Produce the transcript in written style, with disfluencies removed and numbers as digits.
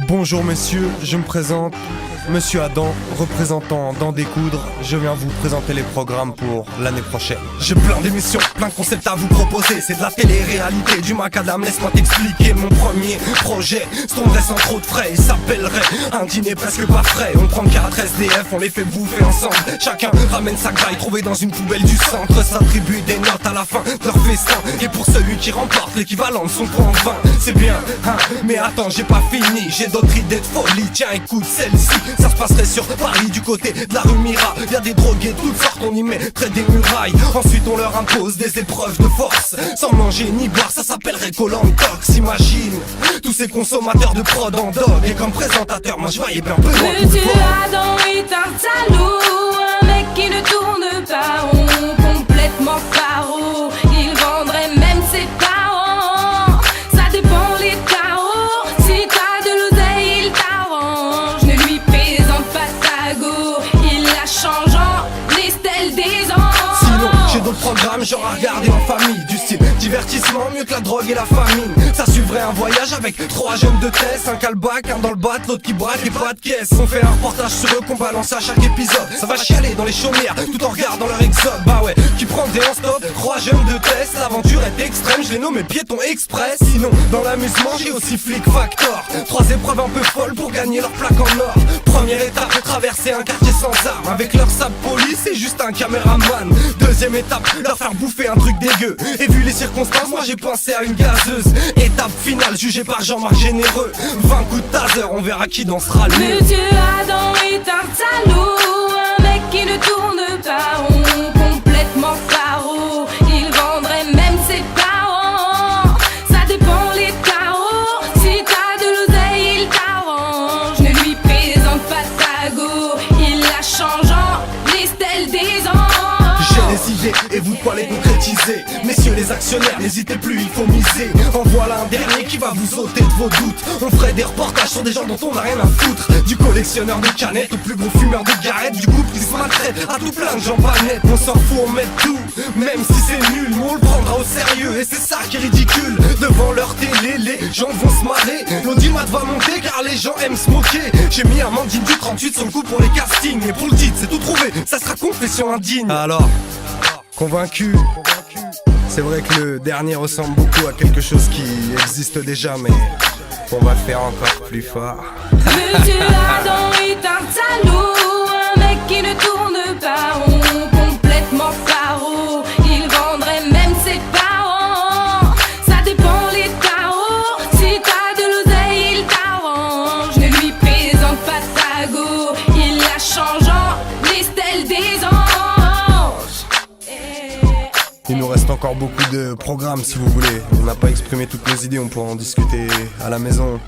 Bonjour messieurs, je me présente, Monsieur Adam, représentant d'En Découdre. Je viens vous présenter les programmes pour l'année prochaine. J'ai plein d'émissions, plein de concepts à vous proposer. C'est de la télé-réalité, du macadam, laisse-moi t'expliquer. Mon premier projet se tomberait sans trop de frais. Il s'appellerait un dîner presque pas frais. On prend 4 SDF, on les fait bouffer ensemble. Chacun ramène sa graille trouvée dans une poubelle du centre. S'attribue des notes à la fin de leur festin. Et pour celui qui remporte l'équivalent de son point 20. C'est bien, hein, mais attends, j'ai pas fini. J'ai d'autres idées de folie, tiens écoute celle-ci. Ça se passerait sur Paris du côté de la rue Mira. Y'a des drogués de toutes sortes, on y mettrait des murailles. Ensuite on leur impose des épreuves de force. Sans manger ni boire, ça s'appellerait Colantox. Imagine tous ces consommateurs de prod en dog. Et comme présentateur, moi je voyais bien peu loin. Monsieur Adam est un salaud, un mec qui ne tourne pas rond, complètement paro. Il vendrait même ses parents. Ça dépend les tarots. Si t'as de l'oseille, il t'arrange. Ne lui présente pas ta go. Il la change en Estelle des anges. Sinon, j'ai d'autres programmes, genre à regarder en famille. Du style divertissement, mieux que la drogue et la famine. Ça suivrait un voyage avec 3 jeunes de test. Un calebac, un dans le bat, l'autre qui braque et pas de caisse. On fait un reportage sur eux qu'on balance à chaque épisode. Ça va chialer dans les chaumières, tout en regardant leur exode. Bah ouais, qui prendrait en stop 3 jeunes de test. L'aventure est extrême, je les nomme piétons express. Sinon, dans l'amusement, j'ai aussi Flick Factor. 3 épreuves un peu folles pour gagner leur plaque en or. Première étape, traverser un quartier sans armes. Avec leur sable police et juste un caméraman. Deuxième étape, leur faire bouffer un truc dégueu. Et vu les circonstances, moi j'ai pensé à une gazeuse. Étape finale, jugée par Jean-Marc Généreux. 20 coups de taser, on verra qui dansera le mieux. Monsieur Adam est un salaud, un mec qui ne tourne pas rond, complètement paro. Il vendrait même ses parents. Ça dépend les tarots. Si t'as de l'oseille, il t'arrange. Ne lui présente pas ta go. Il la change en Estelle des anges. J'ai des idées et vous de quoi les concrétiser. Messieurs les actionnaires, n'hésitez plus, il faut miser. En voilà un dernier qui va vous ôter de vos doutes. On ferait des reportages sur des gens dont on n'a rien à foutre. Du collectionneur de canettes au plus gros fumeur de garettes. Du couple qui se maltraite à tout plein de gens pas nets. On s'en fout, on met tout, même si c'est nul. Nous on le prendra au sérieux et c'est ça qui est ridicule. Devant leur télé, les gens vont se marrer. L'audimat va monter car les gens aiment se moquer. J'ai mis un mandine du 38 sur le coup pour les castings. Et pour le titre, c'est tout trouvé, ça sera confession indigne. Alors, convaincu. C'est vrai que le dernier ressemble beaucoup à quelque chose qui existe déjà, mais on va le faire encore plus fort. Monsieur Adam est un salaud, un mec qui ne tourne pas rond, complètement paro. Il vendrait même ses parents. Ça dépend les tarots. Si t'as de l'oseille, il t'arrange. Ne lui présente pas ta go. Il la change en Estelle des anges. Il nous reste encore beaucoup de programmes si vous voulez. On n'a pas exprimé toutes nos idées, on pourra en discuter à la maison.